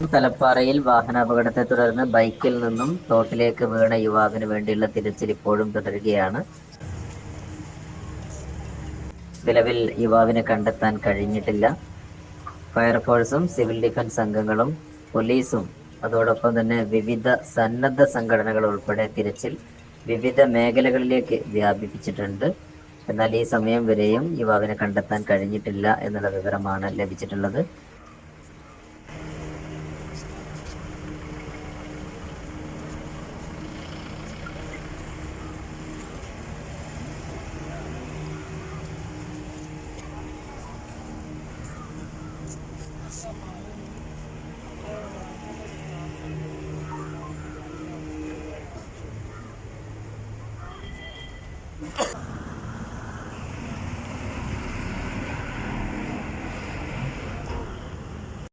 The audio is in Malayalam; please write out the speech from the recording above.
തലപ്പാറയിൽ വാഹനാപകടത്തെ തുടർന്ന് ബൈക്കിൽ നിന്നും തോട്ടിലേക്ക് വീണ യുവാവിന് വേണ്ടിയുള്ള തിരച്ചിൽ ഇപ്പോഴും തുടരുകയാണ്. നിലവിൽ യുവാവിനെ കണ്ടെത്താൻ കഴിഞ്ഞിട്ടില്ല. ഫയർഫോഴ്സും സിവിൽ ഡിഫൻസ് അംഗങ്ങളും പോലീസും അതോടൊപ്പം തന്നെ വിവിധ സന്നദ്ധ സംഘടനകൾ ഉൾപ്പെടെ തിരച്ചിൽ വിവിധ മേഖലകളിലേക്ക് വ്യാപിപ്പിച്ചിട്ടുണ്ട്. എന്നാൽ ഈ സമയം വരെയും യുവാവിനെ കണ്ടെത്താൻ കഴിഞ്ഞിട്ടില്ല എന്നുള്ള വിവരമാണ് ലഭിച്ചിട്ടുള്ളത്.